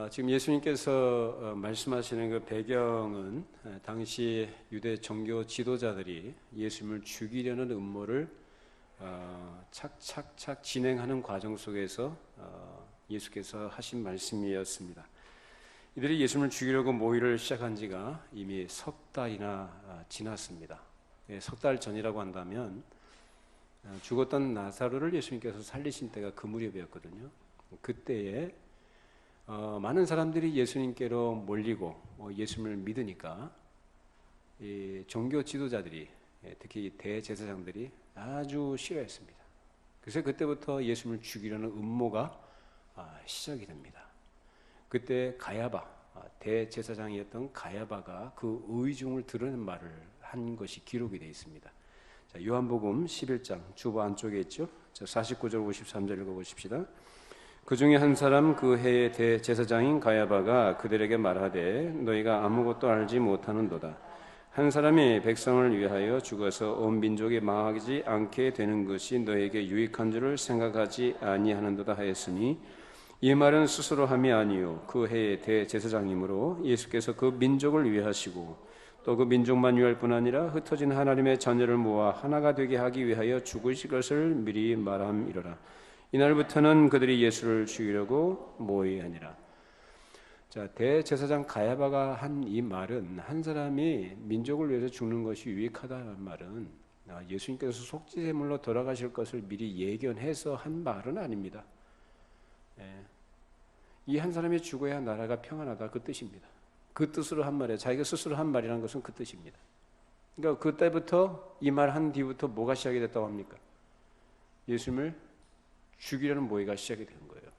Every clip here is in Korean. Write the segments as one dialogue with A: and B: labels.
A: 지금 예수님께서 말씀하시는 그 배경은 당시 유대 종교 지도자들이 예수님을 죽이려는 음모를 착착착 진행하는 과정 속에서 예수께서 하신 말씀이었습니다. 이들이 예수님을 죽이려고 모의를 시작한 지가 이미 석 달이나 지났습니다. 석 달 전이라고 한다면 죽었던 나사로를 예수님께서 살리신 때가 그 무렵이었거든요. 그때에 많은 사람들이 예수님께로 몰리고 예수님을 믿으니까 이 종교 지도자들이, 특히 대제사장들이 아주 싫어했습니다. 그래서 그때부터 예수님을 죽이려는 음모가 시작이 됩니다. 그때 가야바, 대제사장이었던 가야바가 그 의중을 드러낸 말을 한 것이 기록이 되어 있습니다. 자, 요한복음 11장 주보 안쪽에 있죠. 49절 53절 읽어보십시다. 그 중에 한 사람 그 해의 대제사장인 가야바가 그들에게 말하되 너희가 아무것도 알지 못하는도다. 한 사람이 백성을 위하여 죽어서 온 민족이 망하지 않게 되는 것이 너에게 유익한 줄을 생각하지 아니하는도다 하였으니 이 말은 스스로 함이 아니요 그 해의 대제사장이므로 예수께서 그 민족을 위하시고 또 그 민족만 위할 뿐 아니라 흩어진 하나님의 자녀를 모아 하나가 되게 하기 위하여 죽으실 것을 미리 말함이로라. 이날부터는 그들이 예수를 죽이려고 모의하니라. 자, 대제사장 가야바가 한 이 말은, 한 사람이 민족을 위해서 죽는 것이 유익하다는 말은 예수님께서 속죄제물로 돌아가실 것을 미리 예견해서 한 말은 아닙니다. 이 한 사람이 죽어야 나라가 평안하다, 그 뜻입니다. 그 뜻으로 한 말이에요. 자기가 스스로 한 말이라는 것은 그 뜻입니다. 그러니까 그때부터, 이 말 한 뒤부터 뭐가 시작이 됐다고 합니까? 예수님을 죽이려는 모의가 시작이 된 거예요.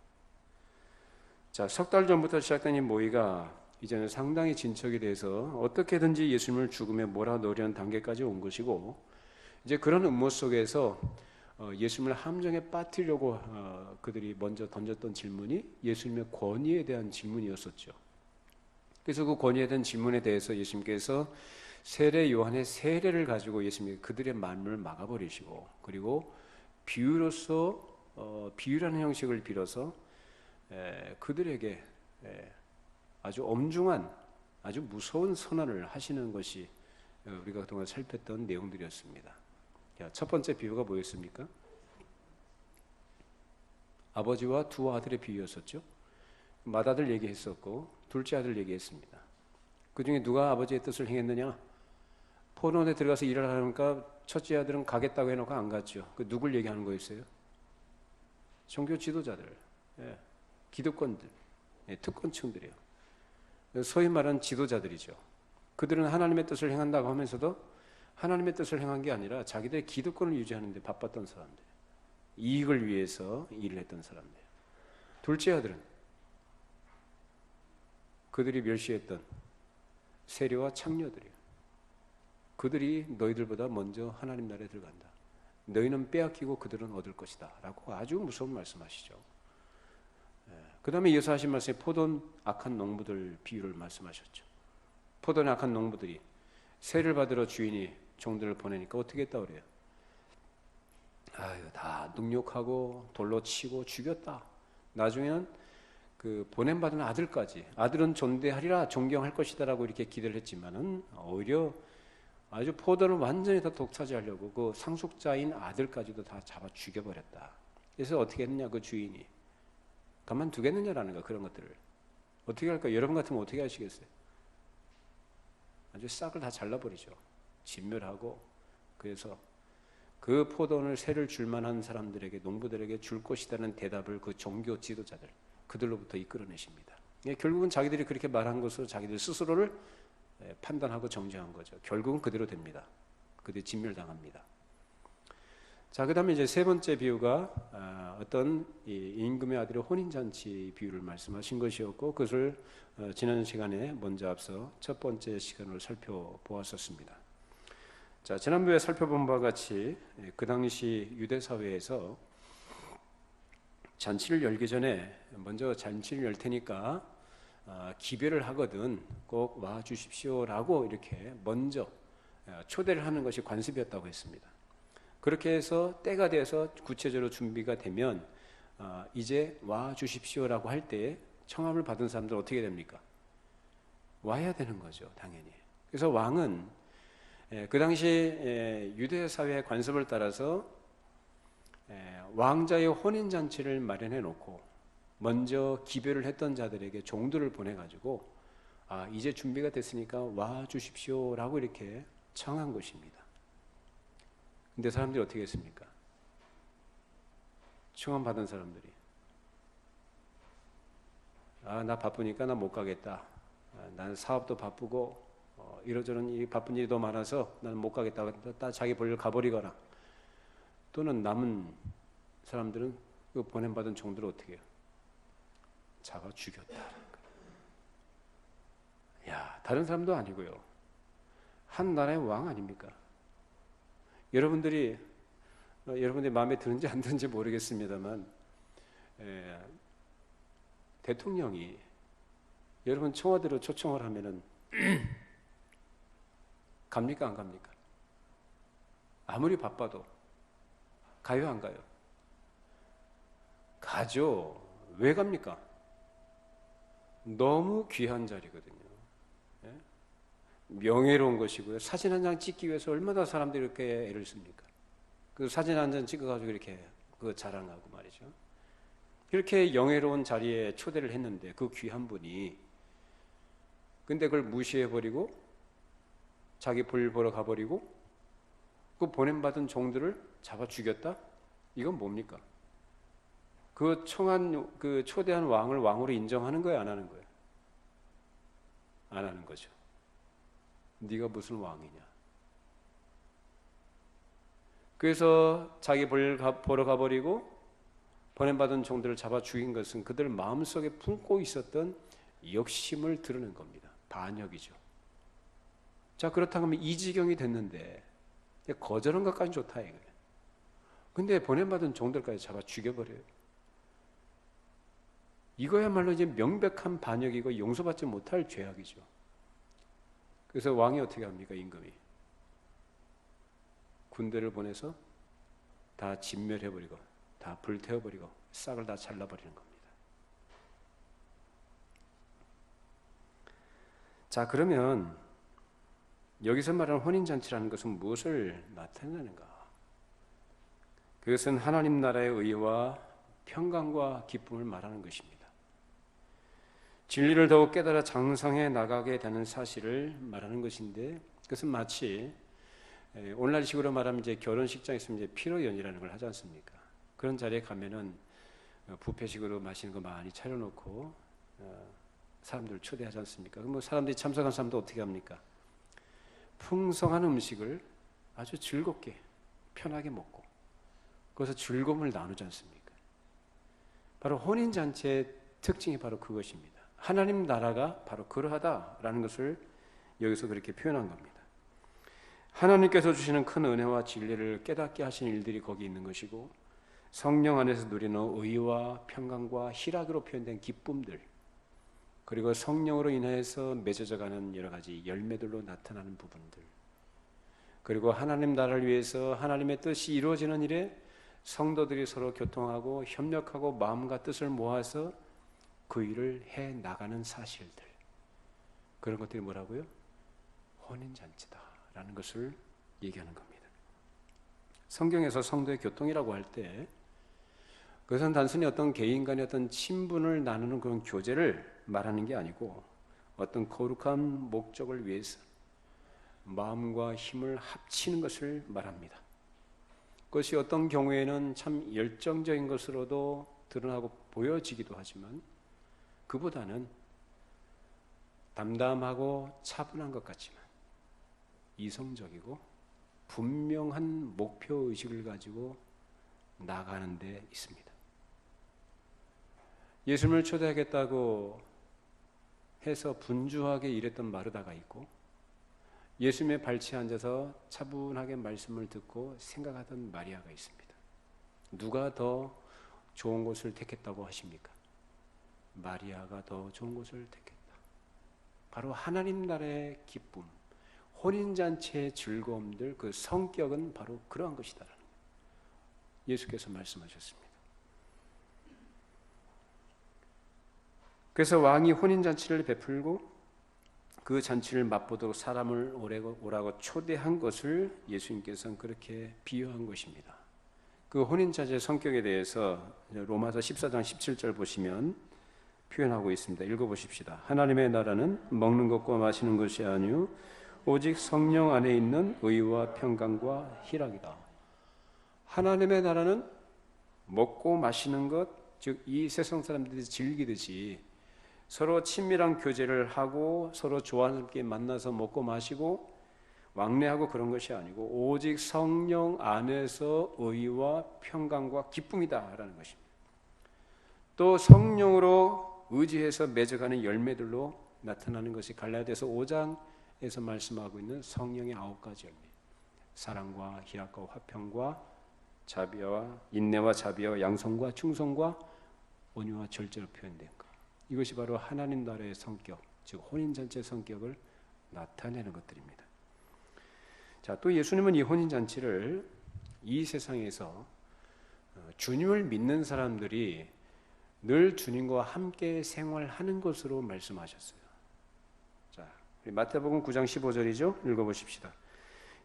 A: 자, 석 달 전부터 시작된 이 모의가 이제는 상당히 진척이 돼서 어떻게든지 예수님을 죽음에 몰아넣으려는 단계까지 온 것이고, 이제 그런 음모 속에서 예수님을 함정에 빠뜨리려고 그들이 먼저 던졌던 질문이 예수님의 권위에 대한 질문이었었죠. 그래서 그 권위에 대한 질문에 대해서 예수님께서 세례 요한의 세례를 가지고 예수님이 그들의 말문을 막아버리시고, 그리고 비유로서 비유라는 형식을 빌어서 그들에게 아주 엄중한, 아주 무서운 선언을 하시는 것이 우리가 그동안 살폈던 내용들이었습니다. 첫 번째 비유가 뭐였습니까? 아버지와 두 아들의 비유였었죠. 맏아들 얘기했었고 둘째 아들 얘기했습니다. 그 중에 누가 아버지의 뜻을 행했느냐? 포도원에 들어가서 일을 하니까 첫째 아들은 가겠다고 해놓고 안 갔죠. 그 누굴 얘기하는 거였어요? 종교 지도자들, 기득권들, 특권층들이요. 소위 말하는 지도자들이죠. 그들은 하나님의 뜻을 행한다고 하면서도 하나님의 뜻을 행한 게 아니라 자기들의 기득권을 유지하는 데 바빴던 사람들, 이익을 위해서 일을 했던 사람들. 둘째 아들은 그들이 멸시했던 세리와 창녀들이요. 그들이 너희들보다 먼저 하나님 나라에 들어간다. 너희는 빼앗기고 그들은 얻을 것이다 라고 아주 무서운 말씀하시죠. 그 다음에 이어서 하신 말씀에 포도원 악한 농부들 비유를 말씀하셨죠. 포도원 악한 농부들이 세를 받으러 주인이 종들을 보내니까 어떻게 했다고 그래요? 아유, 다 능욕하고 돌로 치고 죽였다. 나중에는 그 보냄받은 아들까지, 아들은 존대하리라 존경할 것이다 라고 이렇게 기대를 했지만은 오히려 아주 포도를 완전히 다 독차지하려고 그 상속자인 아들까지도 다 잡아 죽여버렸다. 그래서 어떻게 했느냐, 그 주인이 가만두겠느냐라는 거, 그런 것들을 어떻게 할까? 여러분 같으면 어떻게 하시겠어요? 아주 싹을 다 잘라버리죠. 진멸하고. 그래서 그 포도원을 세를 줄 만한 사람들에게, 농부들에게 줄 것이라는 대답을 그 종교 지도자들, 그들로부터 이끌어내십니다. 결국은 자기들이 그렇게 말한 것으로 자기들 스스로를 판단하고 정죄한 거죠. 결국은 그대로 됩니다. 그들이 진멸당합니다. 자, 그 다음에 이제 세 번째 비유가 어떤 임금의 아들의 혼인잔치 비유를 말씀하신 것이었고, 그것을 지난 시간에 먼저 앞서 첫 번째 시간으로 살펴보았었습니다. 자, 지난주에 살펴본 바와 같이 그 당시 유대 사회에서 잔치를 열기 전에 먼저 잔치를 열 테니까 기별을 하거든 꼭 와 주십시오라고 이렇게 먼저 초대를 하는 것이 관습이었다고 했습니다. 그렇게 해서 때가 돼서 구체적으로 준비가 되면 이제 와 주십시오라고 할 때 청함을 받은 사람들 어떻게 됩니까? 와야 되는 거죠, 당연히. 그래서 왕은 그 당시 유대 사회의 관습을 따라서 왕자의 혼인 잔치를 마련해 놓고 먼저 기별을 했던 자들에게 종들을 보내 가지고 이제 준비가 됐으니까 와 주십시오라고 이렇게 청한 것입니다. 근데 사람들이 어떻게 했습니까? 청함 받은 사람들이 나 바쁘니까 나 못 가겠다. 나는 사업도 바쁘고 이러저런 이 바쁜 일이 더 많아서 나는 못 가겠다. 다 자기 볼일 가버리거나, 또는 남은 사람들은 그 보냄받은 종들을 어떻게 해요? 잡아 죽였다. 야, 다른 사람도 아니고요. 한 나라의 왕 아닙니까? 여러분들이 마음에 드는지 안 드는지 모르겠습니다만, 대통령이 여러분 청와대로 초청을 하면은 갑니까 안 갑니까? 아무리 바빠도 가요 안 가요? 가죠. 왜 갑니까? 너무 귀한 자리거든요. 예? 명예로운 것이고요. 사진 한 장 찍기 위해서 얼마나 사람들이 이렇게 애를 씁니까? 그 사진 한 장 찍어가지고 이렇게 그 자랑하고 말이죠. 이렇게 영예로운 자리에 초대를 했는데 그 귀한 분이, 근데 그걸 무시해버리고 자기 볼 보러 가버리고 그 보냄받은 종들을 잡아 죽였다? 이건 뭡니까? 그 초대한 왕을 왕으로 인정하는 거예요, 안 하는 거예요? 안 하는 거죠. 네가 무슨 왕이냐? 그래서 자기 볼 보러 가버리고 보냄받은 종들을 잡아 죽인 것은 그들 마음속에 품고 있었던 욕심을 드러낸 겁니다. 반역이죠. 자, 그렇다면 이 지경이 됐는데 거절한 것까지 좋다 이거예요. 근데 보냄받은 종들까지 잡아 죽여버려요. 이거야말로 이제 명백한 반역이고 용서받지 못할 죄악이죠. 그래서 왕이 어떻게 합니까? 임금이 군대를 보내서 다 진멸해버리고 다 불태워버리고 싹을 다 잘라버리는 겁니다. 자, 그러면 여기서 말하는 혼인잔치라는 것은 무엇을 나타내는가? 그것은 하나님 나라의 의와 평강과 기쁨을 말하는 것입니다. 진리를 더욱 깨달아 장성해 나가게 되는 사실을 말하는 것인데, 그것은 마치 오늘날식으로 말하면 이제 결혼식장에서 이제 피로연이라는 걸 하지 않습니까? 그런 자리에 가면은 뷔페식으로 마시는 거 많이 차려놓고 사람들을 초대하지 않습니까? 그럼 사람들이 참석한 사람도 어떻게 합니까? 풍성한 음식을 아주 즐겁게 편하게 먹고 그것서 즐거움을 나누지 않습니까? 바로 혼인잔치의 특징이 바로 그것입니다. 하나님 나라가 바로 그러하다라는 것을 여기서 그렇게 표현한 겁니다. 하나님께서 주시는 큰 은혜와 진리를 깨닫게 하신 일들이 거기 있는 것이고, 성령 안에서 누리는 의와 평강과 희락으로 표현된 기쁨들, 그리고 성령으로 인해서 맺어져가는 여러 가지 열매들로 나타나는 부분들, 그리고 하나님 나라를 위해서 하나님의 뜻이 이루어지는 일에 성도들이 서로 교통하고 협력하고 마음과 뜻을 모아서 그 일을 해 나가는 사실들, 그런 것들이 뭐라고요? 혼인잔치다라는 것을 얘기하는 겁니다. 성경에서 성도의 교통이라고 할 때 그것은 단순히 어떤 개인 간의 어떤 친분을 나누는 그런 교제를 말하는 게 아니고, 어떤 거룩한 목적을 위해서 마음과 힘을 합치는 것을 말합니다. 그것이 어떤 경우에는 참 열정적인 것으로도 드러나고 보여지기도 하지만, 그보다는 담담하고 차분한 것 같지만 이성적이고 분명한 목표의식을 가지고 나가는 데 있습니다. 예수님을 초대하겠다고 해서 분주하게 일했던 마르다가 있고, 예수님의 발치에 앉아서 차분하게 말씀을 듣고 생각하던 마리아가 있습니다. 누가 더 좋은 곳을 택했다고 하십니까? 마리아가 더 좋은 곳을 택했다. 바로 하나님 나라의 기쁨, 혼인잔치의 즐거움들, 그 성격은 바로 그러한 것이다라는 거예요. 예수께서 말씀하셨습니다. 그래서 왕이 혼인잔치를 베풀고 그 잔치를 맛보도록 사람을 오라고 초대한 것을 예수님께서는 그렇게 비유한 것입니다. 그 혼인잔치의 성격에 대해서 로마서 14장 17절 보시면 표현하고 있습니다. 읽어보십시다. 하나님의 나라는 먹는 것과 마시는 것이 아니요 오직 성령 안에 있는 의와 평강과 희락이다. 하나님의 나라는 먹고 마시는 것, 즉 이 세상 사람들이 즐기듯이 서로 친밀한 교제를 하고 서로 좋아하는 사람끼리 만나서 먹고 마시고 왕래하고 그런 것이 아니고 오직 성령 안에서 의와 평강과 기쁨이다라는 것입니다. 또 성령으로 의지해서 맺어가는 열매들로 나타나는 것이 갈라디아서 5장에서 말씀하고 있는 성령의 9가지 열매. 사랑과 희락과 화평과 자비와 인내와 자비와 양성과 충성과 온유와 절제로 표현된 것. 이것이 바로 하나님 나라의 성격, 즉 혼인잔치의 성격을 나타내는 것들입니다. 자, 또 예수님은 이 혼인잔치를 이 세상에서 주님을 믿는 사람들이 늘 주님과 함께 생활하는 것으로 말씀하셨어요. 자, 마태복음 9장 15절이죠. 읽어보십시다.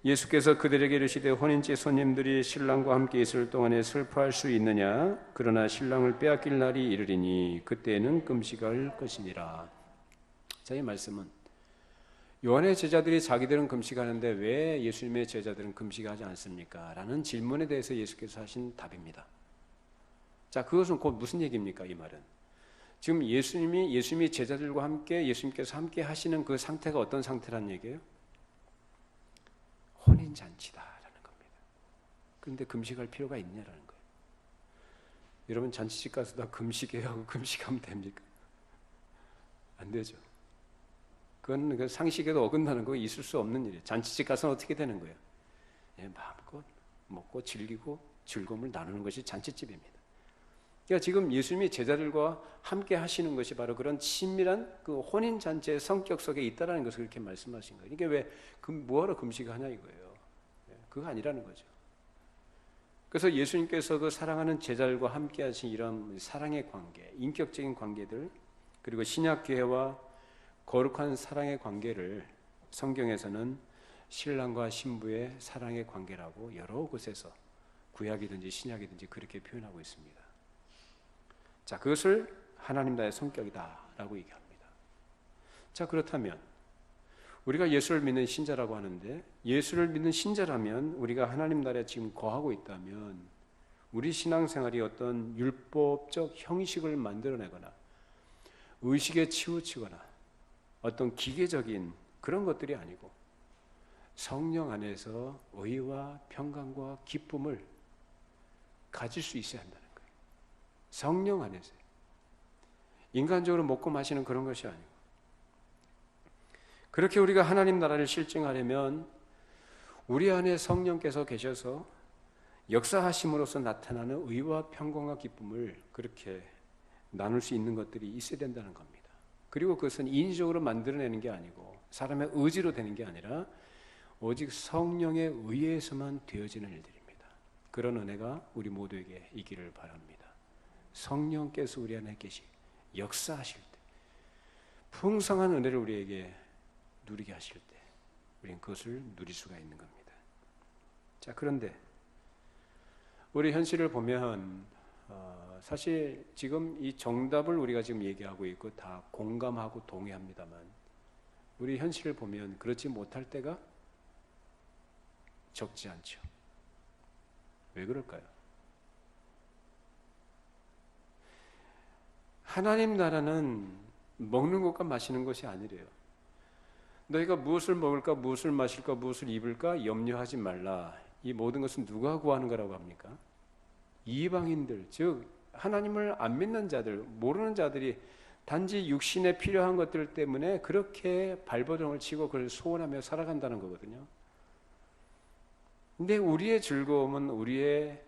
A: 예수께서 그들에게 이르시되 혼인제 손님들이 신랑과 함께 있을 동안에 슬퍼할 수 있느냐? 그러나 신랑을 빼앗길 날이 이르리니 그때에는 금식할 것이니라. 자, 이 말씀은 요한의 제자들이 자기들은 금식하는데 왜 예수님의 제자들은 금식하지 않습니까? 라는 질문에 대해서 예수께서 하신 답입니다. 자, 그것은 곧 무슨 얘기입니까? 이 말은 지금 예수님이 제자들과 함께 예수님께서 함께 하시는 그 상태가 어떤 상태란 얘기예요? 혼인잔치다라는 겁니다. 그런데 금식할 필요가 있냐라는 거예요. 여러분 잔치집 가서 다 금식해야 하고 금식하면 됩니까? 안 되죠. 그건 상식에도 어긋나는 거 있을 수 없는 일이에요. 잔치집 가서는 어떻게 되는 거예요? 마음껏 먹고 즐기고 즐거움을 나누는 것이 잔치집입니다. 그러니까 지금 예수님이 제자들과 함께 하시는 것이 바로 그런 친밀한 그 혼인잔치의 성격 속에 있다는 것을 그렇게 말씀하신 거예요. 이게 왜 뭐하러 금식하냐 이거예요. 그거 아니라는 거죠. 그래서 예수님께서 그 사랑하는 제자들과 함께 하신 이런 사랑의 관계, 인격적인 관계들, 그리고 신약교회와 거룩한 사랑의 관계를 성경에서는 신랑과 신부의 사랑의 관계라고 여러 곳에서 구약이든지 신약이든지 그렇게 표현하고 있습니다. 자, 그것을 하나님 나라의 성격이다라고 얘기합니다. 자, 그렇다면 우리가 예수를 믿는 신자라고 하는데 예수를 믿는 신자라면 우리가 하나님 나라에 지금 거하고 있다면 우리 신앙생활이 어떤 율법적 형식을 만들어내거나 의식에 치우치거나 어떤 기계적인 그런 것들이 아니고 성령 안에서 의와 평강과 기쁨을 가질 수 있어야 한다는 거예요. 성령 안에서 인간적으로 먹고 마시는 그런 것이 아니고 그렇게 우리가 하나님 나라를 실증하려면 우리 안에 성령께서 계셔서 역사하심으로써 나타나는 의와 평강과 기쁨을 그렇게 나눌 수 있는 것들이 있어야 된다는 겁니다. 그리고 그것은 인위적으로 만들어내는 게 아니고 사람의 의지로 되는 게 아니라 오직 성령의 의에서만 되어지는 일들입니다. 그런 은혜가 우리 모두에게 있기를 바랍니다. 성령께서 우리 안에 계시 역사하실 때 풍성한 은혜를 우리에게 누리게 하실 때 우리는 그것을 누릴 수가 있는 겁니다. 자, 그런데 우리 현실을 보면 사실 지금 이 정답을 우리가 지금 얘기하고 있고 다 공감하고 동의합니다만 우리 현실을 보면 그렇지 못할 때가 적지 않죠. 왜 그럴까요? 하나님 나라는 먹는 것과 마시는 것이 아니래요. 너희가 무엇을 먹을까, 무엇을 마실까, 무엇을 입을까 염려하지 말라. 이 모든 것은 누가 구하는 거라고 합니까? 이방인들, 즉 하나님을 안 믿는 자들, 모르는 자들이 단지 육신에 필요한 것들 때문에 그렇게 발버둥을 치고 그걸 소원하며 살아간다는 거거든요. 근데 우리의 즐거움은, 우리의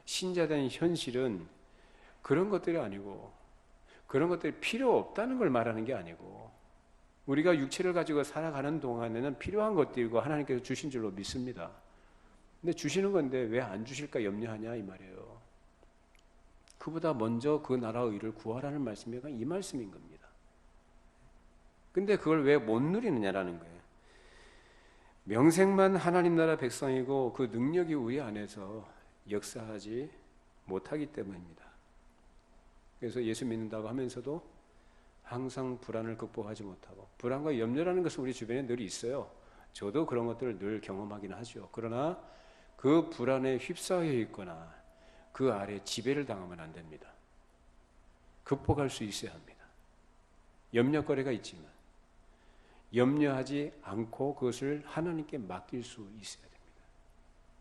A: 신자된 현실은 그런 것들이 아니고 그런 것들이 필요 없다는 걸 말하는 게 아니고 우리가 육체를 가지고 살아가는 동안에는 필요한 것들이고 하나님께서 주신 줄로 믿습니다. 근데 주시는 건데 왜 안 주실까 염려하냐 이 말이에요. 그보다 먼저 그 나라의 의를 구하라는 말씀이 이 말씀인 겁니다. 근데 그걸 왜 못 누리느냐라는 거예요. 명색만 하나님 나라 백성이고 그 능력이 우리 안에서 역사하지 못하기 때문입니다. 그래서 예수 믿는다고 하면서도 항상 불안을 극복하지 못하고, 불안과 염려라는 것은 우리 주변에 늘 있어요. 저도 그런 것들을 늘 경험하긴 하죠. 그러나 그 불안에 휩싸여 있거나 그 아래 지배를 당하면 안 됩니다. 극복할 수 있어야 합니다. 염려거리가 있지만 염려하지 않고 그것을 하나님께 맡길 수 있어야 됩니다.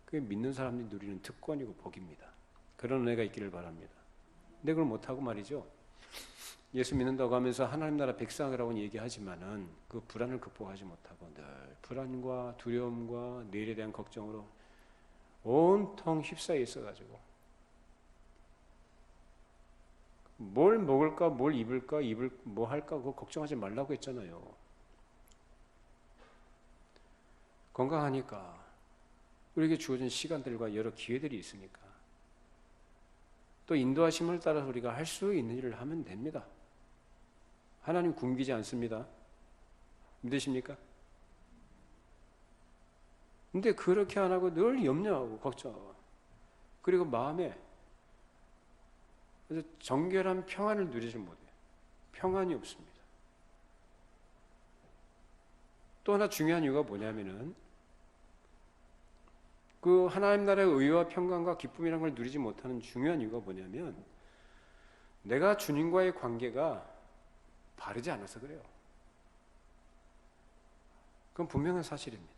A: 그게 믿는 사람들이 누리는 특권이고 복입니다. 그런 은혜가 있기를 바랍니다. 근데 그걸 못하고 말이죠, 예수 믿는다고 하면서 하나님 나라 백성이라고 얘기하지만은 그 불안을 극복하지 못하고 늘 불안과 두려움과 내일에 대한 걱정으로 온통 휩싸여 있어가지고 뭘 먹을까, 뭘 입을까, 뭐 할까 그거 걱정하지 말라고 했잖아요. 건강하니까, 우리에게 주어진 시간들과 여러 기회들이 있으니까, 또 인도하심을 따라서 우리가 할 수 있는 일을 하면 됩니다. 하나님 굶기지 않습니다. 믿으십니까? 근데 그렇게 안 하고 늘 염려하고 걱정하고, 그리고 마음에 그래서 정결한 평안을 누리지 못해요. 평안이 없습니다. 또 하나 중요한 이유가 뭐냐면은, 그 하나님 나라의 의와 평강과 기쁨이라는 걸 누리지 못하는 중요한 이유가 뭐냐면, 내가 주님과의 관계가 바르지 않아서 그래요. 그건 분명한 사실입니다.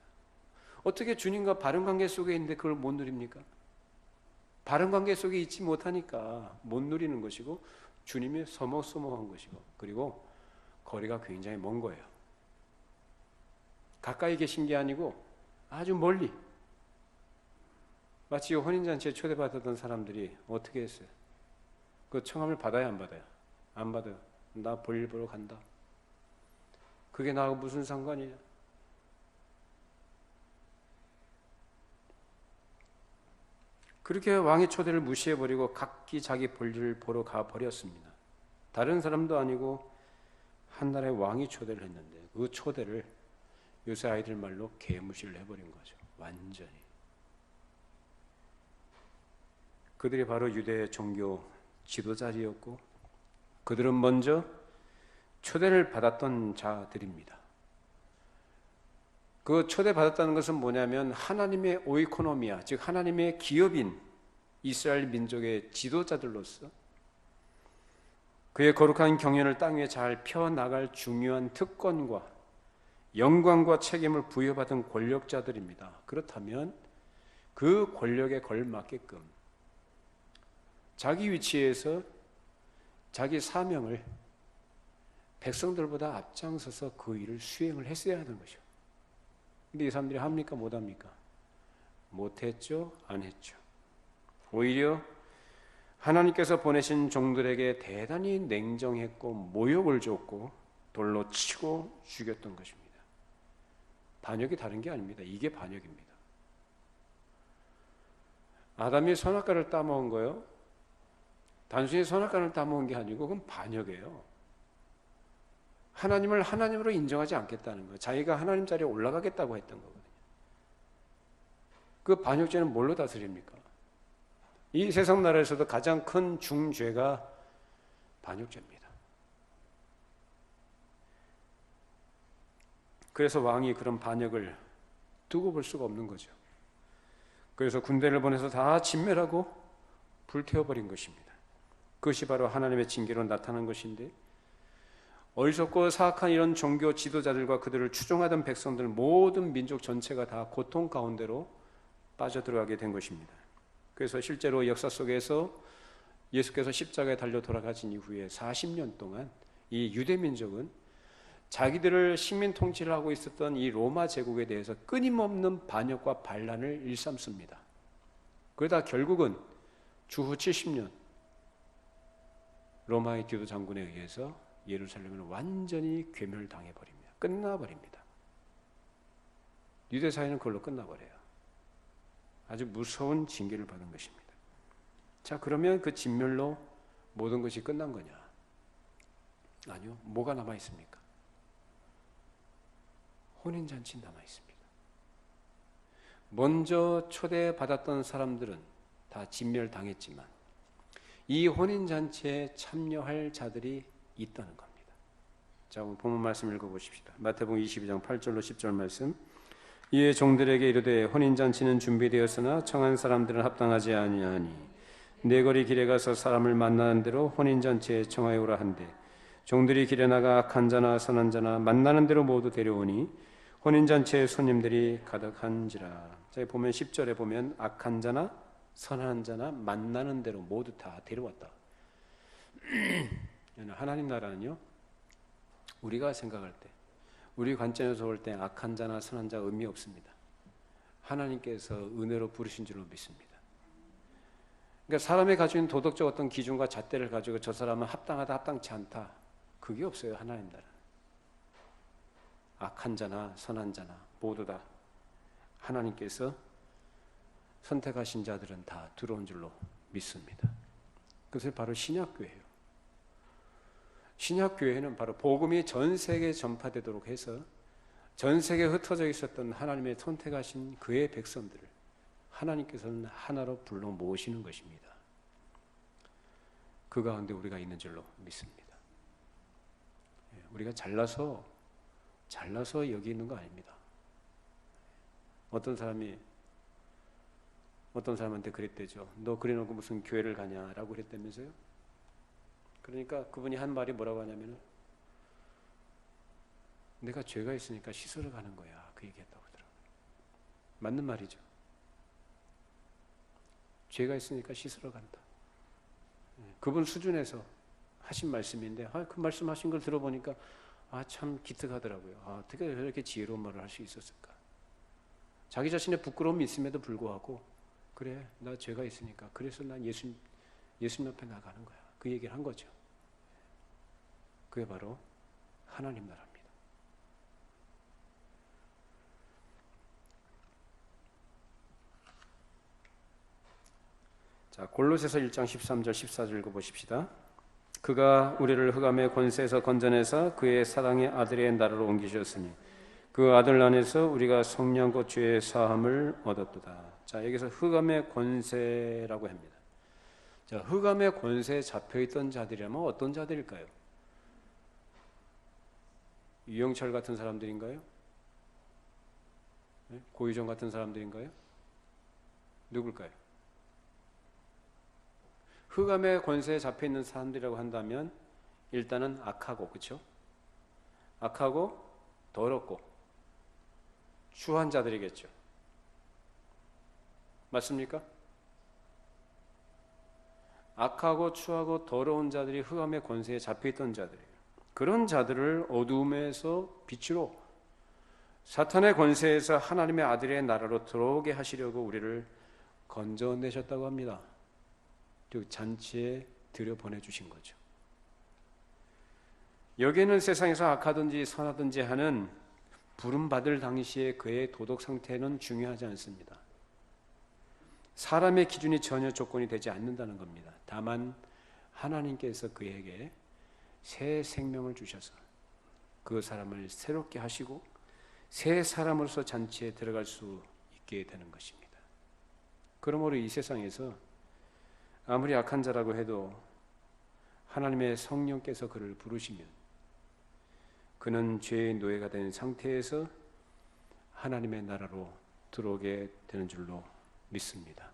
A: 어떻게 주님과 바른 관계 속에 있는데 그걸 못 누립니까? 바른 관계 속에 있지 못하니까 못 누리는 것이고, 주님이 서먹서먹한 것이고, 그리고 거리가 굉장히 먼 거예요. 가까이 계신 게 아니고 아주 멀리. 마치 혼인잔치에 초대받았던 사람들이 어떻게 했어요? 그 청함을 받아야 안 받아요? 안 받아요. 나 볼일 보러 간다. 그게 나하고 무슨 상관이냐? 그렇게 왕의 초대를 무시해버리고 각기 자기 볼일을 보러 가버렸습니다. 다른 사람도 아니고 한 나라의 왕이 초대를 했는데 그 초대를 요새 아이들 말로 개무시를 해버린 거죠. 완전히. 그들이 바로 유대의 종교 지도자리였고, 그들은 먼저 초대를 받았던 자들입니다. 그 초대받았다는 것은 뭐냐면, 하나님의 오이코노미아, 즉 하나님의 기업인 이스라엘 민족의 지도자들로서 그의 거룩한 경륜을 땅 위에 잘 펴나갈 중요한 특권과 영광과 책임을 부여받은 권력자들입니다. 그렇다면 그 권력에 걸맞게끔 자기 위치에서 자기 사명을 백성들보다 앞장서서 그 일을 수행을 했어야 하는 것이죠. 근데 이 사람들이 합니까? 못합니까? 못했죠? 안 했죠. 오히려 하나님께서 보내신 종들에게 대단히 냉정했고 모욕을 줬고 돌로 치고 죽였던 것입니다. 반역이 다른 게 아닙니다. 이게 반역입니다. 아담이 선악과를 따먹은 거요, 단순히 선악과를 따먹은 게 아니고 그건 반역이에요. 하나님을 하나님으로 인정하지 않겠다는 거예요. 자기가 하나님 자리에 올라가겠다고 했던 거거든요. 그 반역죄는 뭘로 다스립니까? 이 세상 나라에서도 가장 큰 중죄가 반역죄입니다. 그래서 왕이 그런 반역을 두고 볼 수가 없는 거죠. 그래서 군대를 보내서 다 진멸하고 불태워버린 것입니다. 그것이 바로 하나님의 징계로 나타난 것인데, 어리석고 사악한 이런 종교 지도자들과 그들을 추종하던 백성들, 모든 민족 전체가 다 고통 가운데로 빠져들어가게 된 것입니다. 그래서 실제로 역사 속에서 예수께서 십자가에 달려 돌아가신 이후에 40년 동안 이 유대 민족은 자기들을 식민 통치를 하고 있었던 이 로마 제국에 대해서 끊임없는 반역과 반란을 일삼습니다. 그러다 결국은 주후 70년 로마의 디도 장군에 의해서 예루살렘을 완전히 괴멸당해버립니다. 끝나버립니다. 유대 사회는 그걸로 끝나버려요. 아주 무서운 징계를 받은 것입니다. 자, 그러면 그 진멸로 모든 것이 끝난 거냐? 아니요. 뭐가 남아 있습니까? 혼인잔치 남아 있습니다. 먼저 초대받았던 사람들은 다 진멸당했지만 이 혼인잔치에 참여할 자들이 있다는 겁니다. 자, 오늘 본문 말씀 읽어보십시다. 마태복음 22장 8절로 10절 말씀. 이에 종들에게 이르되 혼인잔치는 준비되었으나 청한 사람들은 합당하지 아니하니 네거리 길에 가서 사람을 만나는 대로 혼인잔치에 청하여 오라 한대 종들이 길에 나가 악한 자나 선한 자나 만나는 대로 모두 데려오니 혼인잔치에 손님들이 가득한지라. 자, 보면 10절에 보면 악한 자나 선한 자나 만나는 대로 모두 다 데려왔다. 하나님 나라는요, 우리가 생각할 때, 우리 관점에서 볼 때 악한 자나 선한 자 의미 없습니다. 하나님께서 은혜로 부르신 줄로 믿습니다. 그러니까 사람이 가지고 있는 도덕적 어떤 기준과 잣대를 가지고 저 사람은 합당하다 합당치 않다, 그게 없어요. 하나님 나라는 악한 자나 선한 자나 모두 다 하나님께서 선택하신 자들은 다 들어온 줄로 믿습니다. 그것이 바로 신약교회예요. 신약교회는 바로 복음이 전 세계에 전파되도록 해서 전 세계에 흩어져 있었던 하나님의 선택하신 그의 백성들을 하나님께서는 하나로 불러 모으시는 것입니다. 그 가운데 우리가 있는 줄로 믿습니다. 우리가 잘나서 여기 있는 거 아닙니다. 어떤 사람한테 그랬대죠. 너 그래놓고 무슨 교회를 가냐라고 그랬다면서요. 그러니까 그분이 한 말이 뭐라고 하냐면은 내가 죄가 있으니까 씻으러 가는 거야, 그 얘기했다고 하더라고요. 맞는 말이죠. 죄가 있으니까 씻으러 간다. 그분 수준에서 하신 말씀인데, 그 말씀하신 걸 들어보니까 참 기특하더라고요. 어떻게 그렇게 지혜로운 말을 할 수 있었을까? 자기 자신의 부끄러움이 있음에도 불구하고 그래, 나 죄가 있으니까 그래서 난 예수님 옆에 나가는 거야, 그 얘기를 한 거죠. 그게 바로 하나님 나라입니다. 자, 골로새서 1장 13절 14절 읽어보십시다. 그가 우리를 흑암의 권세에서 건져내사 그의 사랑의 아들의 나라로 옮기셨으니 그 아들 안에서 우리가 성령과 죄의 사함을 얻었도다. 자, 여기서 흑암의 권세라고 합니다. 자, 흑암의 권세에 잡혀있던 자들이라면 어떤 자들일까요? 유영철 같은 사람들인가요? 고유정 같은 사람들인가요? 누굴까요? 흑암의 권세에 잡혀있는 사람들이라고 한다면 일단은 악하고, 그렇죠? 악하고 더럽고 추한 자들이겠죠. 맞습니까? 악하고 추하고 더러운 자들이 흑암의 권세에 잡혀있던 자들이에요. 그런 자들을 어두움에서 빛으로, 사탄의 권세에서 하나님의 아들의 나라로 들어오게 하시려고 우리를 건져내셨다고 합니다. 그 잔치에 들여보내주신 거죠. 여기에는 세상에서 악하든지 선하든지 하는 부름받을 당시에 그의 도덕 상태는 중요하지 않습니다. 사람의 기준이 전혀 조건이 되지 않는다는 겁니다. 다만 하나님께서 그에게 새 생명을 주셔서 그 사람을 새롭게 하시고 새 사람으로서 잔치에 들어갈 수 있게 되는 것입니다. 그러므로 이 세상에서 아무리 악한 자라고 해도 하나님의 성령께서 그를 부르시면 그는 죄의 노예가 된 상태에서 하나님의 나라로 들어오게 되는 줄로 믿습니다.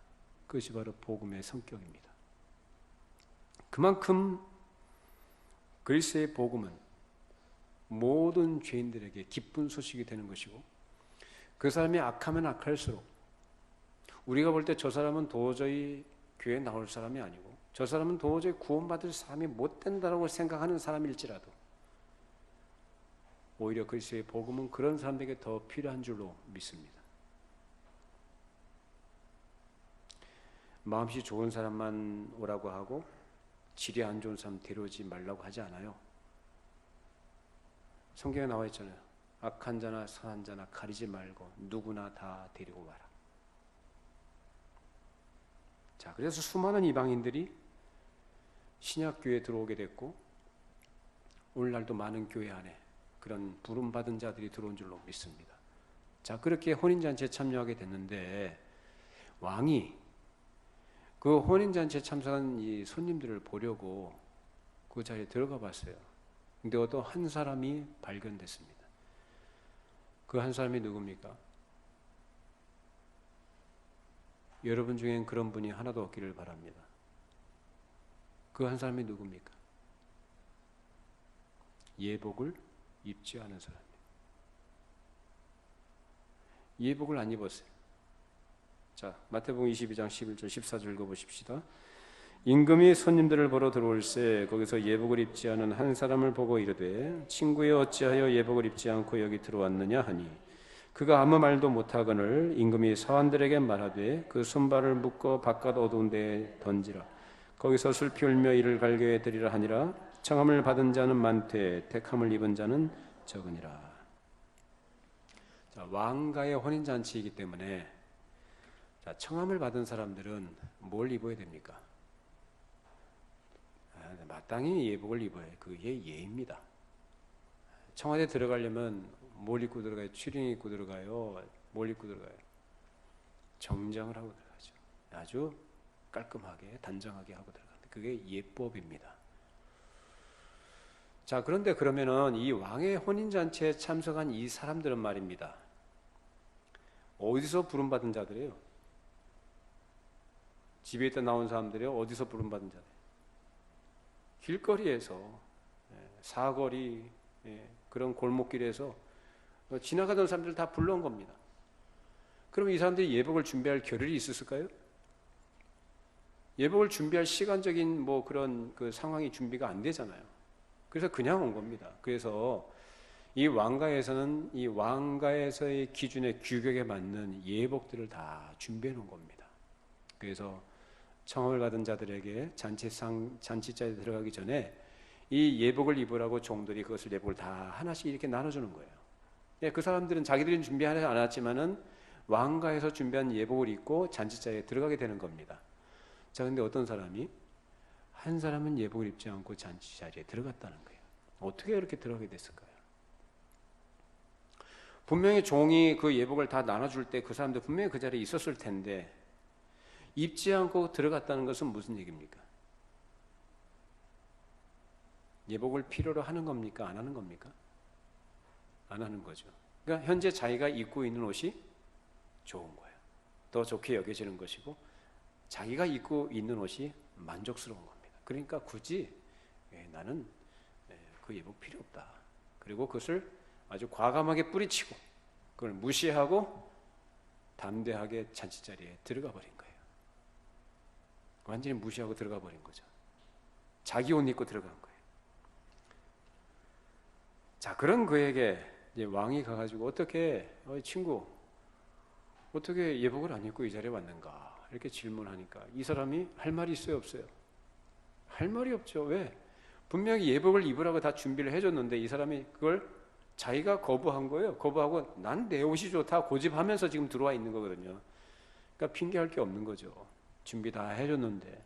A: 그것이 바로 복음의 성격입니다. 그만큼 그리스도의 복음은 모든 죄인들에게 기쁜 소식이 되는 것이고, 그 사람이 악하면 악할수록 우리가 볼 때 저 사람은 도저히 교회에 나올 사람이 아니고 저 사람은 도저히 구원받을 사람이 못 된다고 생각하는 사람일지라도 오히려 그리스도의 복음은 그런 사람들에게 더 필요한 줄로 믿습니다. 마음씨 좋은 사람만 오라고 하고 질이 안 좋은 사람 데려오지 말라고 하지 않아요. 성경에 나와 있잖아요. 악한 자나 선한 자나 가리지 말고 누구나 다 데리고 와라. 자, 그래서 수많은 이방인들이 신약교회에 들어오게 됐고 오늘날도 많은 교회 안에 그런 부름받은 자들이 들어온 줄로 믿습니다. 자, 그렇게 혼인잔치에 참여하게 됐는데 왕이 그 혼인잔치에 참석한 이 손님들을 보려고 그 자리에 들어가 봤어요. 근데 어떤 한 사람이 발견됐습니다. 그 한 사람이 누굽니까? 여러분 중엔 그런 분이 하나도 없기를 바랍니다. 그 한 사람이 누굽니까? 예복을 입지 않은 사람이에요. 예복을 안 입었어요. 자, 마태복음 22장 11절 14절 읽어보십시다. 임금이 손님들을 보러 들어올세 거기서 예복을 입지 않은 한 사람을 보고 이르되 친구여 어찌하여 예복을 입지 않고 여기 들어왔느냐 하니 그가 아무 말도 못하거늘 임금이 사환들에게 말하되 그 손발을 묶어 바깥 어두운 데에 던지라. 거기서 슬피 울며 이를 갈교해 드리라 하니라. 청함을 받은 자는 많되 택함을 입은 자는 적으니라. 자, 왕가의 혼인잔치이기 때문에 자, 청함을 받은 사람들은 뭘 입어야 됩니까? 마땅히 예복을 입어야 해요. 그게 예입니다. 청와대 들어가려면 뭘 입고 들어가요? 추리닝 입고 들어가요? 뭘 입고 들어가요? 정장을 하고 들어가죠. 아주 깔끔하게 단정하게 하고 들어갑니다. 그게 예법입니다. 자, 그런데 그러면은 이 왕의 혼인잔치에 참석한 이 사람들은 말입니다. 어디서 부름받은 자들이에요? 집에 있다 나온 사람들이요? 어디서 부름받은 자들? 길거리에서, 사거리, 그런 골목길에서 지나가던 사람들 다 불러온 겁니다. 그럼 이 사람들이 예복을 준비할 겨를이 있었을까요? 예복을 준비할 시간적인 뭐 그런 그 상황이 준비가 안 되잖아요. 그래서 그냥 온 겁니다. 그래서 이 왕가에서는 이 왕가에서의 기준의 규격에 맞는 예복들을 다 준비해 놓은 겁니다. 그래서 청함을 받은 자들에게 잔치자에 들어가기 전에 이 예복을 입으라고 종들이 그것을 예복을 다 하나씩 이렇게 나눠주는 거예요. 그 사람들은 자기들이 준비하지 않았지만은 왕가에서 준비한 예복을 입고 잔치자에 들어가게 되는 겁니다. 자, 근데 어떤 사람이 한 사람은 예복을 입지 않고 잔치 자리에 들어갔다는 거예요. 어떻게 이렇게 들어가게 됐을까요? 분명히 종이 그 예복을 다 나눠줄 때 그 사람들 분명히 그 자리에 있었을 텐데 입지 않고 들어갔다는 것은 무슨 얘기입니까? 예복을 필요로 하는 겁니까? 안 하는 겁니까? 안 하는 거죠. 그러니까 현재 자기가 입고 있는 옷이 좋은 거예요. 더 좋게 여겨지는 것이고 자기가 입고 있는 옷이 만족스러운 겁니다. 그러니까 굳이 나는 그 예복 필요 없다. 그리고 그것을 아주 과감하게 뿌리치고 그걸 무시하고 담대하게 잔치자리에 들어가 버린 거예요. 완전히 무시하고 들어가 버린 거죠. 자기 옷 입고 들어간 거예요. 자, 그런 그에게 이제 왕이 가가지고 어떻게 친구 어떻게 예복을 안 입고 이 자리에 왔는가 이렇게 질문하니까 이 사람이 할 말이 있어요, 없어요? 할 말이 없죠. 왜? 분명히 예복을 입으라고 다 준비를 해줬는데 이 사람이 그걸 자기가 거부한 거예요. 거부하고 난 내 옷이 좋다 고집하면서 지금 들어와 있는 거거든요. 그러니까 핑계할 게 없는 거죠. 준비 다 해줬는데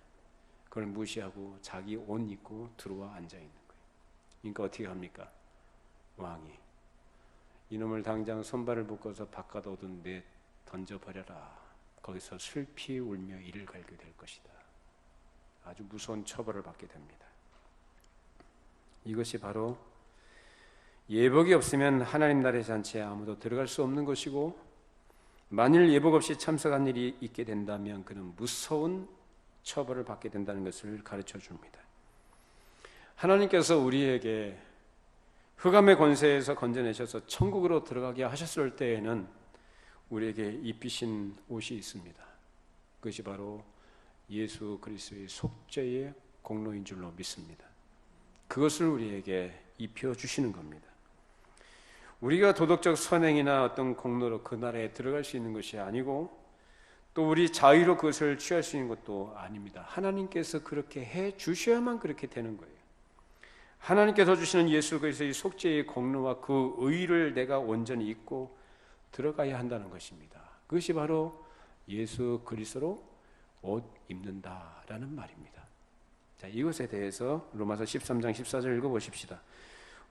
A: 그걸 무시하고 자기 옷 입고 들어와 앉아 있는 거예요. 그러니까 어떻게 합니까? 왕이 이놈을 당장 손발을 묶어서 바깥 어두운 데 던져버려라. 거기서 슬피 울며 이를 갈게 될 것이다. 아주 무서운 처벌을 받게 됩니다. 이것이 바로 예복이 없으면 하나님 나라의 잔치에 아무도 들어갈 수 없는 것이고 만일 예복 없이 참석한 일이 있게 된다면 그는 무서운 처벌을 받게 된다는 것을 가르쳐 줍니다. 하나님께서 우리에게 흑암의 권세에서 건져내셔서 천국으로 들어가게 하셨을 때에는 우리에게 입히신 옷이 있습니다. 그것이 바로 예수 그리스도의 속죄의 공로인 줄로 믿습니다. 그것을 우리에게 입혀주시는 겁니다. 우리가 도덕적 선행이나 어떤 공로로 그 나라에 들어갈 수 있는 것이 아니고 또 우리 자의로 그것을 취할 수 있는 것도 아닙니다. 하나님께서 그렇게 해 주셔야만 그렇게 되는 거예요. 하나님께서 주시는 예수 그리스도의 속죄의 공로와 그 의를 내가 온전히 입고 들어가야 한다는 것입니다. 그것이 바로 예수 그리스도로 옷 입는다라는 말입니다. 자, 이것에 대해서 로마서 13장 14절 읽어보십시다.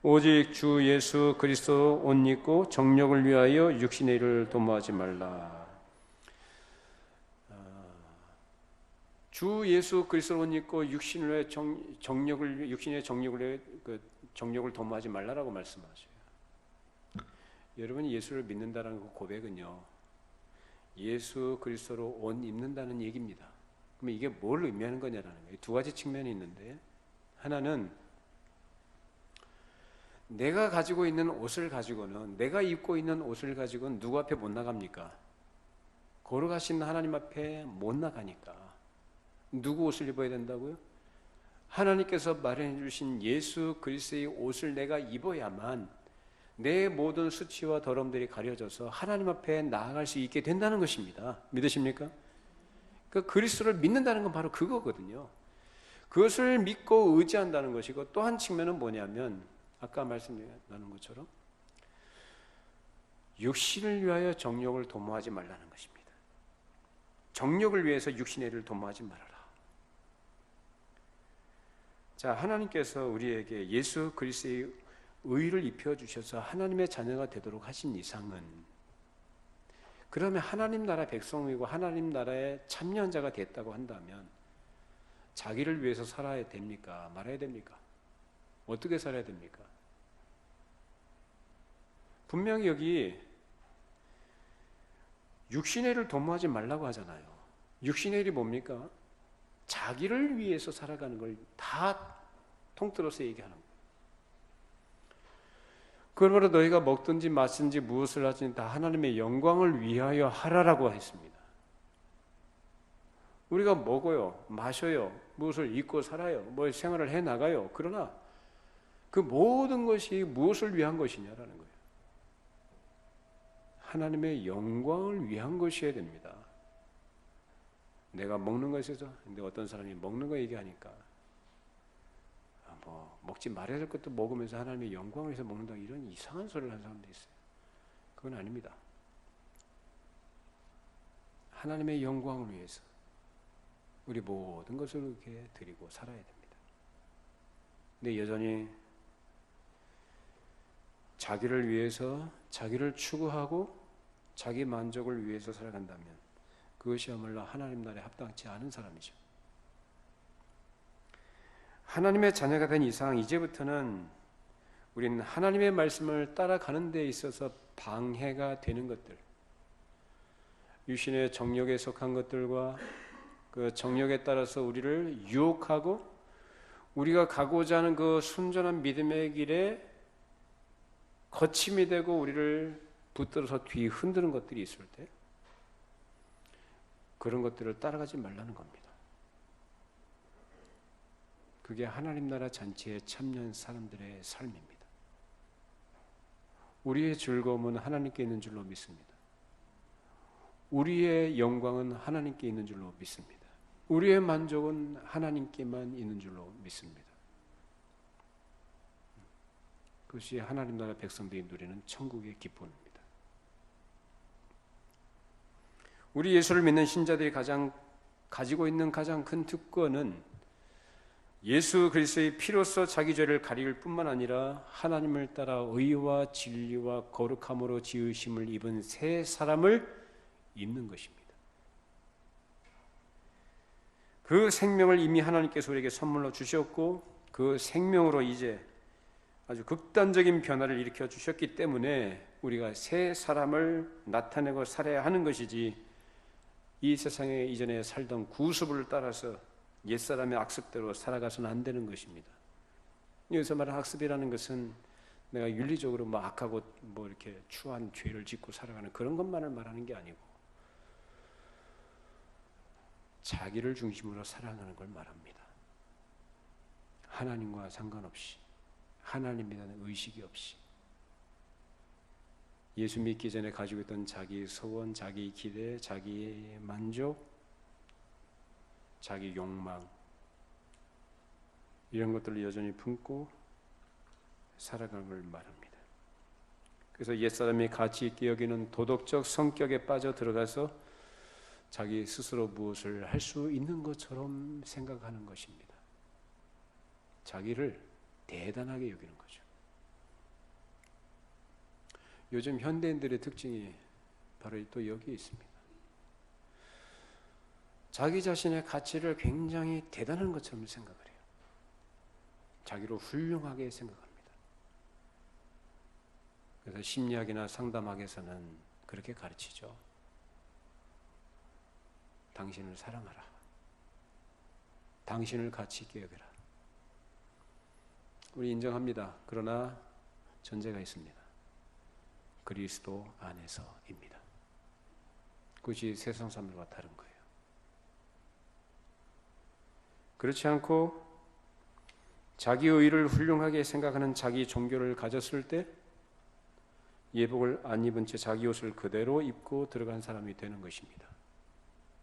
A: 오직 주 예수 그리스도 옷 입고 정욕을 위하여 육신의 일을 도모하지 말라. 주 예수 그리스도 옷 입고 육신을 위해 육신의 정욕을 도모하지 말라라고 말씀하셔요. 여러분이 예수를 믿는다는 그 고백은요, 예수 그리스도로 옷 입는다는 얘기입니다. 그러면 이게 뭘 의미하는 거냐라는 거예요. 두 가지 측면이 있는데, 하나는 내가 가지고 있는 옷을 가지고는, 내가 입고 있는 옷을 가지고는 누구 앞에 못 나갑니까? 걸어가신 하나님 앞에 못 나가니까. 누구 옷을 입어야 된다고요? 하나님께서 마련해 주신 예수 그리스도의 옷을 내가 입어야만 내 모든 수치와 더러움들이 가려져서 하나님 앞에 나아갈 수 있게 된다는 것입니다. 믿으십니까? 그 그리스도를 믿는다는 건 바로 그거거든요. 그것을 믿고 의지한다는 것이고, 또 한 측면은 뭐냐면 아까 말씀드린 것처럼 육신을 위하여 정욕을 도모하지 말라는 것입니다. 정욕을 위해서 육신의 일을 도모하지 말아라. 자, 하나님께서 우리에게 예수 그리스도의 의를 입혀주셔서 하나님의 자녀가 되도록 하신 이상은, 그러면 하나님 나라 백성이고 하나님 나라의 참여자가 됐다고 한다면 자기를 위해서 살아야 됩니까? 말아야 됩니까? 어떻게 살아야 됩니까? 분명히 여기 육신의 일을 도모하지 말라고 하잖아요. 육신의 일이 뭡니까? 자기를 위해서 살아가는 걸 다 통틀어서 얘기하는 거예요. 그러므로 너희가 먹든지 마시든지 무엇을 하든지 다 하나님의 영광을 위하여 하라라고 했습니다. 우리가 먹어요, 마셔요, 무엇을 입고 살아요, 뭐 생활을 해나가요. 그러나 그 모든 것이 무엇을 위한 것이냐라는 거예요. 하나님의 영광을 위한 것이어야 됩니다. 내가 먹는 것에서, 근데 어떤 사람이 먹는 거 얘기하니까 먹지 말아야 될 것도 먹으면서 하나님의 영광을 위해서 먹는다, 이런 이상한 소리를 하는 사람도 있어요. 그건 아닙니다. 하나님의 영광을 위해서 우리 모든 것을 이렇게 드리고 살아야 됩니다. 근데 여전히 자기를 위해서, 자기를 추구하고 자기 만족을 위해서 살아간다면 그것이야말로 하나님 나라에 합당치 않은 사람이죠. 하나님의 자녀가 된 이상 이제부터는 우리는 하나님의 말씀을 따라가는 데 있어서 방해가 되는 것들, 육신의 정욕에 속한 것들과 그 정욕에 따라서 우리를 유혹하고 우리가 가고자 하는 그 순전한 믿음의 길에 거침이 되고 우리를 붙들어서 뒤 흔드는 것들이 있을 때, 그런 것들을 따라가지 말라는 겁니다. 그게 하나님 나라 잔치에 참여한 사람들의 삶입니다. 우리의 즐거움은 하나님께 있는 줄로 믿습니다. 우리의 영광은 하나님께 있는 줄로 믿습니다. 우리의 만족은 하나님께만 있는 줄로 믿습니다. 그것이 하나님 나라 백성들이 누리는 천국의 기쁨입니다. 우리 예수를 믿는 신자들이 가지고 있는 가장 큰 특권은 예수 그리스도의 피로써 자기 죄를 가릴 뿐만 아니라 하나님을 따라 의와 진리와 거룩함으로 지으심을 입은 새 사람을 입는 것입니다. 그 생명을 이미 하나님께서 우리에게 선물로 주셨고, 그 생명으로 이제 아주 극단적인 변화를 일으켜 주셨기 때문에 우리가 새 사람을 나타내고 살아야 하는 것이지, 이 세상에 이전에 살던 구습을 따라서 옛사람의 악습대로 살아가서는 안 되는 것입니다. 여기서 말하는 악습이라는 것은 내가 윤리적으로 악하고 이렇게 추한 죄를 짓고 살아가는 그런 것만을 말하는 게 아니고, 자기를 중심으로 살아가는 걸 말합니다. 하나님과 상관없이, 하나님에 대한 의식이 없이, 예수 믿기 전에 가지고 있던 자기 소원, 자기 기대, 자기 만족, 자기 욕망, 이런 것들을 여전히 품고 살아가는 걸 말합니다. 그래서 옛사람이 가치 있게 여기는 도덕적 성격에 빠져 들어가서 자기 스스로 무엇을 할 수 있는 것처럼 생각하는 것입니다. 자기를 대단하게 여기는 거죠. 요즘 현대인들의 특징이 바로 또 여기에 있습니다. 자기 자신의 가치를 굉장히 대단한 것처럼 생각을 해요. 자기로 훌륭하게 생각합니다. 그래서 심리학이나 상담학에서는 그렇게 가르치죠. 당신을 사랑하라. 당신을 가치 있게 여겨라. 우리 인정합니다. 그러나 전제가 있습니다. 그리스도 안에서입니다. 그것이 세상 사람들과 다른 거예요. 그렇지 않고 자기 의의를 훌륭하게 생각하는 자기 종교를 가졌을 때 예복을 안 입은 채 자기 옷을 그대로 입고 들어간 사람이 되는 것입니다.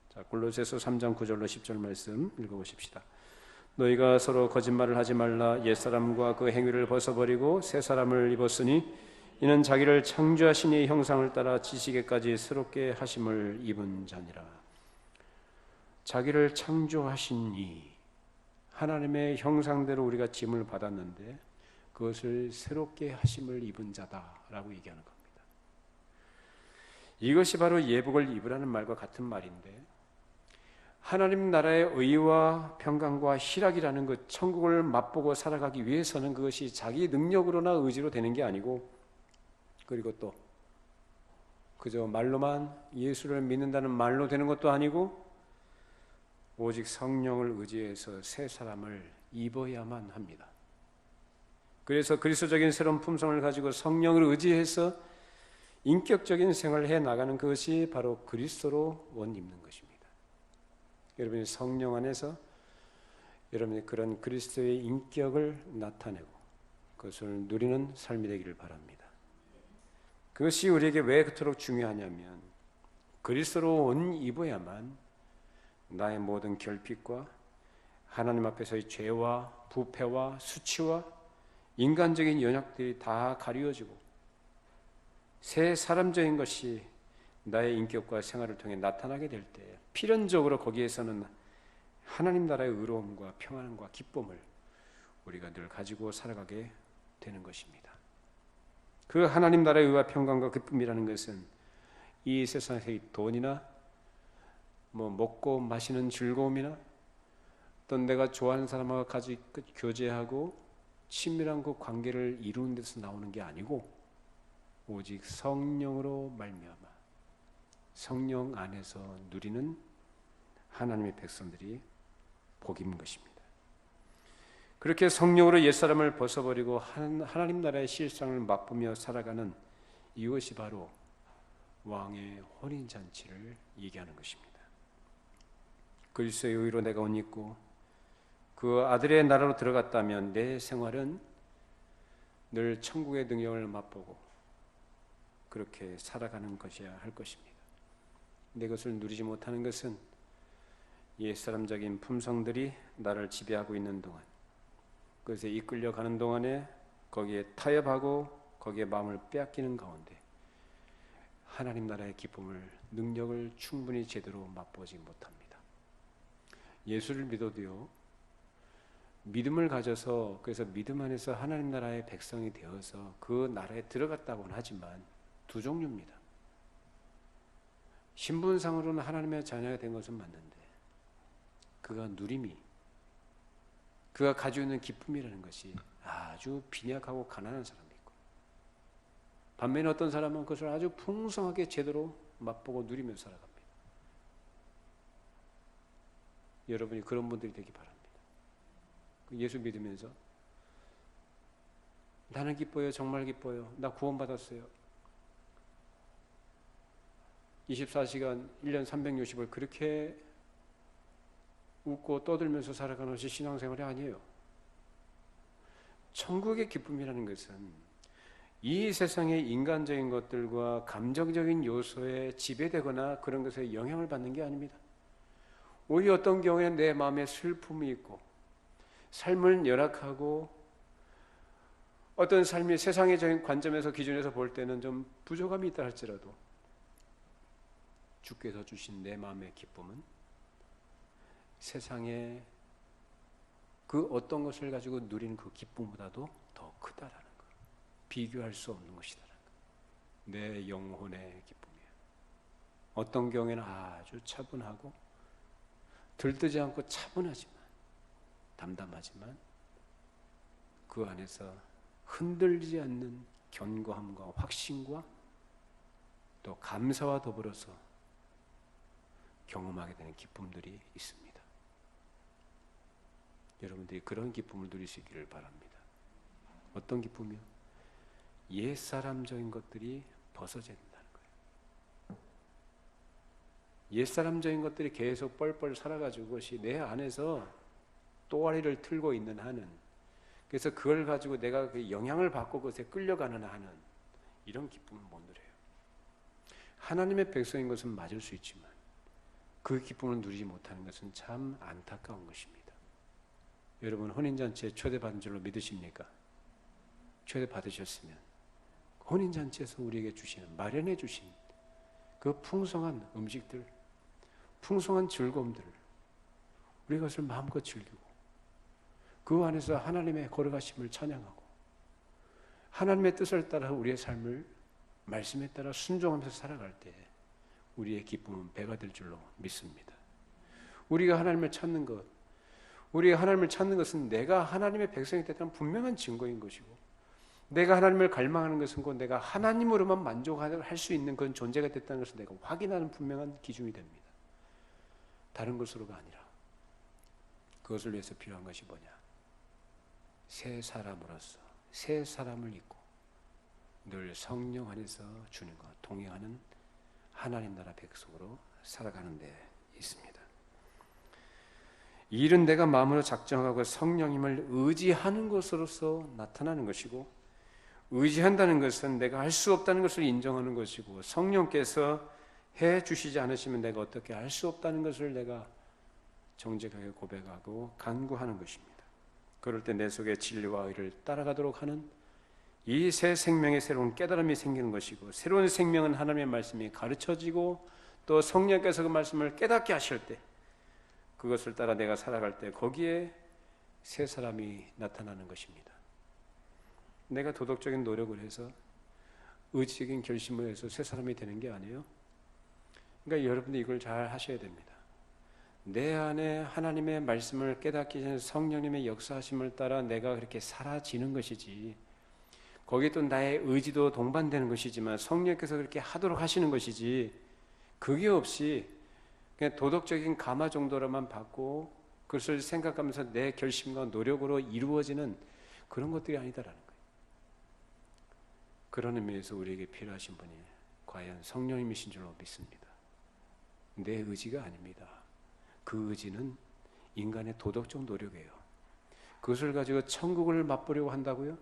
A: 자, 골로새서 3장 9절로 10절 말씀 읽어보십시다. 너희가 서로 거짓말을 하지 말라. 옛사람과 그 행위를 벗어버리고 새 사람을 입었으니 이는 자기를 창조하신 이의 형상을 따라 지식에까지 새롭게 하심을 입은 자니라. 자기를 창조하신 이 하나님의 형상대로 우리가 짐을 받았는데 그것을 새롭게 하심을 입은 자다라고 얘기하는 겁니다. 이것이 바로 예복을 입으라는 말과 같은 말인데, 하나님 나라의 의와 평강과 희락이라는 그 천국을 맛보고 살아가기 위해서는 그것이 자기 능력으로나 의지로 되는 게 아니고, 그리고 또 그저 말로만 예수를 믿는다는 말로 되는 것도 아니고 오직 성령을 의지해서 새 사람을 입어야만 합니다. 그래서 그리스도적인 새로운 품성을 가지고 성령을 의지해서 인격적인 생활을 해나가는 그것이 바로 그리스도로 옷 입는 것입니다. 여러분이 성령 안에서 여러분이 그런 그리스도의 인격을 나타내고 그것을 누리는 삶이 되기를 바랍니다. 그것이 우리에게 왜 그토록 중요하냐면, 그리스도로 옷 입어야만 나의 모든 결핍과 하나님 앞에서의 죄와 부패와 수치와 인간적인 연약들이 다 가리워지고 새 사람적인 것이 나의 인격과 생활을 통해 나타나게 될 때 필연적으로 거기에서는 하나님 나라의 의로움과 평안과 기쁨을 우리가 늘 가지고 살아가게 되는 것입니다. 그 하나님 나라의 의와 평강과 기쁨이라는 것은 이 세상의 돈이나 먹고 마시는 즐거움이나 어떤 내가 좋아하는 사람과 같이 교제하고 친밀한 그 관계를 이루는 데서 나오는 게 아니고 오직 성령으로 말미암아 성령 안에서 누리는 하나님의 백성들이 복인 것입니다. 그렇게 성령으로 옛사람을 벗어버리고 하나님 나라의 실상을 맛보며 살아가는 이것이 바로 왕의 혼인잔치를 얘기하는 것입니다. 그리스도의 의로 내가 옷 입고 그 아들의 나라로 들어갔다면 내 생활은 늘 천국의 능력을 맛보고 그렇게 살아가는 것이어야 할 것입니다. 내 것을 누리지 못하는 것은 옛사람적인 품성들이 나를 지배하고 있는 동안, 그것에 이끌려가는 동안에 거기에 타협하고 거기에 마음을 빼앗기는 가운데 하나님 나라의 기쁨을, 능력을 충분히 제대로 맛보지 못합니다. 예수를 믿어도요, 믿음을 가져서 그래서 믿음 안에서 하나님 나라의 백성이 되어서 그 나라에 들어갔다고는 하지만 두 종류입니다. 신분상으로는 하나님의 자녀가 된 것은 맞는데 그가 누림이, 그가 가지고 있는 기쁨이라는 것이 아주 빈약하고 가난한 사람이 있고, 반면에 어떤 사람은 그것을 아주 풍성하게 제대로 맛보고 누리며 살아갑니다. 여러분이 그런 분들이 되기 바랍니다. 예수 믿으면서 나는 기뻐요, 정말 기뻐요, 나 구원받았어요, 24시간 1년 360을 그렇게 웃고 떠들면서 살아가는 것이 신앙생활이 아니에요. 천국의 기쁨이라는 것은 이 세상의 인간적인 것들과 감정적인 요소에 지배되거나 그런 것에 영향을 받는 게 아닙니다. 오히려 어떤 경우에는 내 마음에 슬픔이 있고 삶을 열악하고 어떤 삶이 세상의 관점에서 기준에서 볼 때는 좀 부족함이 있다 할지라도 주께서 주신 내 마음의 기쁨은 세상에 그 어떤 것을 가지고 누리는 그 기쁨보다도 더 크다라는 것, 비교할 수 없는 것이다라는 것. 내 영혼의 기쁨이에요. 어떤 경우에는 아주 차분하고 들뜨지 않고 차분하지만 담담하지만 그 안에서 흔들리지 않는 견고함과 확신과 또 감사와 더불어서 경험하게 되는 기쁨들이 있습니다. 여러분들이 그런 기쁨을 누릴 수 있기를 바랍니다. 어떤 기쁨이요? 옛사람적인 것들이 벗어져야 된다는 거예요. 옛사람적인 것들이 계속 뻘뻘 살아가지고 그것이 내 안에서 또아리를 틀고 있는 한은, 그래서 그걸 가지고 내가 그 영향을 받고 그것에 끌려가는 한은 이런 기쁨을 못 누려요. 하나님의 백성인 것은 맞을 수 있지만 그 기쁨을 누리지 못하는 것은 참 안타까운 것입니다. 여러분 혼인잔치에 초대받은 줄로 믿으십니까? 초대받으셨으면 혼인잔치에서 우리에게 주시는, 마련해 주신 그 풍성한 음식들, 풍성한 즐거움들을 우리 것을 마음껏 즐기고 그 안에서 하나님의 거룩하심을 찬양하고 하나님의 뜻을 따라 우리의 삶을 말씀에 따라 순종하면서 살아갈 때 우리의 기쁨은 배가 될 줄로 믿습니다. 우리가 하나님을 찾는 것, 우리가 하나님을 찾는 것은 내가 하나님의 백성이 됐다는 분명한 증거인 것이고, 내가 하나님을 갈망하는 것은 곧 내가 하나님으로만 만족할 수 있는 그런 존재가 됐다는 것을 내가 확인하는 분명한 기준이 됩니다. 다른 것으로가 아니라 그것을 위해서 필요한 것이 뭐냐? 새 사람으로서 새 사람을 입고 늘 성령 안에서 주님과 동행하는 하나님 나라 백성으로 살아가는 데 있습니다. 이 일은 내가 마음으로 작정하고 성령님을 의지하는 것으로서 나타나는 것이고, 의지한다는 것은 내가 할 수 없다는 것을 인정하는 것이고, 성령께서 해 주시지 않으시면 내가 어떻게 할 수 없다는 것을 내가 정직하게 고백하고 간구하는 것입니다. 그럴 때 내 속에 진리와 의를 따라가도록 하는 이 새 생명의 새로운 깨달음이 생기는 것이고, 새로운 생명은 하나님의 말씀이 가르쳐지고 또 성령께서 그 말씀을 깨닫게 하실 때 그것을 따라 내가 살아갈 때 거기에 새 사람이 나타나는 것입니다. 내가 도덕적인 노력을 해서 의지적인 결심을 해서 새 사람이 되는 게 아니에요. 그러니까 여러분들 이걸 잘 하셔야 됩니다. 내 안에 하나님의 말씀을 깨닫기 전에 성령님의 역사하심을 따라 내가 그렇게 사라지는 것이지, 거기에 또 나의 의지도 동반되는 것이지만 성령께서 그렇게 하도록 하시는 것이지, 그게 없이 그냥 도덕적인 감화 정도로만 받고 그것을 생각하면서 내 결심과 노력으로 이루어지는 그런 것들이 아니다라는 거예요. 그런 의미에서 우리에게 필요하신 분이 과연 성령님이신 줄로 믿습니다. 내 의지가 아닙니다. 그 의지는 인간의 도덕적 노력이에요. 그것을 가지고 천국을 맛보려고 한다고요?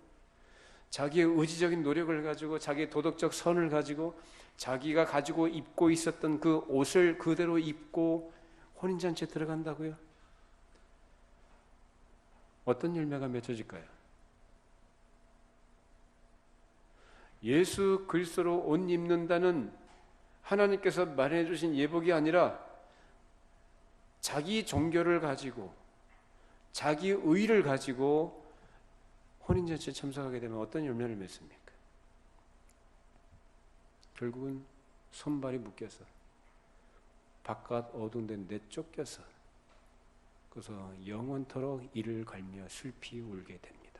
A: 자기의 의지적인 노력을 가지고, 자기의 도덕적 선을 가지고 자기가 가지고 입고 있었던 그 옷을 그대로 입고 혼인잔치에 들어간다고요? 어떤 열매가 맺혀질까요? 예수 그리스도로 옷 입는다는 하나님께서 마련해 주신 예복이 아니라 자기 종교를 가지고 자기 의를 가지고 혼인잔치에 참석하게 되면 어떤 열매를 맺습니까? 결국은 손발이 묶여서 바깥 어두운 데 내쫓겨서 그래서 영원토록 이를 갈며 슬피 울게 됩니다.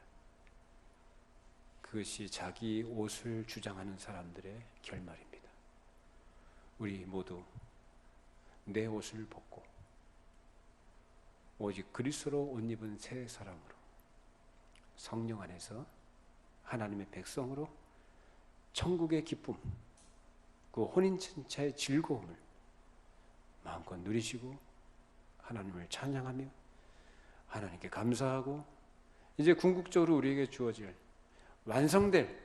A: 그것이 자기 옷을 주장하는 사람들의 결말입니다. 우리 모두 내 옷을 벗고 오직 그리스도로 옷 입은 새 사람으로 성령 안에서 하나님의 백성으로 천국의 기쁨, 그 혼인잔치의 즐거움을 마음껏 누리시고 하나님을 찬양하며 하나님께 감사하고 이제 궁극적으로 우리에게 주어질 완성될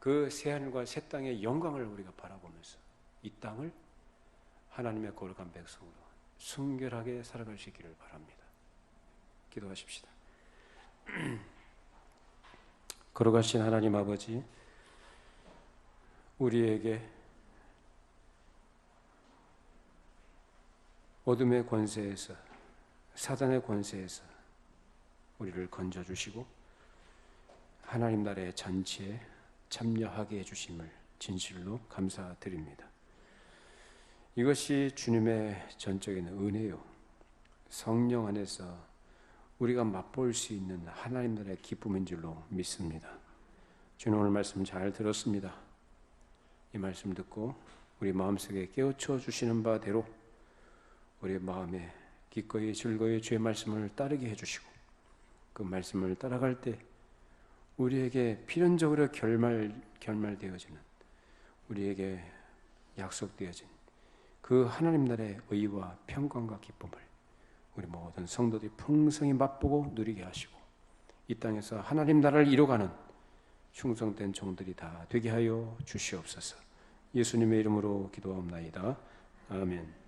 A: 그 새하늘과 새 땅의 영광을 우리가 바라보면서 이 땅을 하나님의 거룩한 백성으로 순결하게 살아갈 수 있기를 바랍니다. 기도하십시다. 거룩하신 하나님 아버지, 우리에게 어둠의 권세에서, 사단의 권세에서 우리를 건져주시고 하나님 나라의 잔치에 참여하게 해주심을 진실로 감사드립니다. 이것이 주님의 전적인 은혜요, 성령 안에서 우리가 맛볼 수 있는 하나님 나라의 기쁨인 줄로 믿습니다. 주님 오늘 말씀 잘 들었습니다. 이 말씀 듣고 우리 마음속에 깨우쳐 주시는 바대로 우리의 마음에 기꺼이 즐거이 주의 말씀을 따르게 해주시고, 그 말씀을 따라갈 때 우리에게 필연적으로 결말되어지는, 우리에게 약속되어진 그 하나님 나라의 의와 평강과 기쁨을 우리 모든 성도들이 풍성히 맛보고 누리게 하시고, 이 땅에서 하나님 나라를 이뤄가는 충성된 종들이 다 되게 하여 주시옵소서. 예수님의 이름으로 기도하옵나이다. 아멘.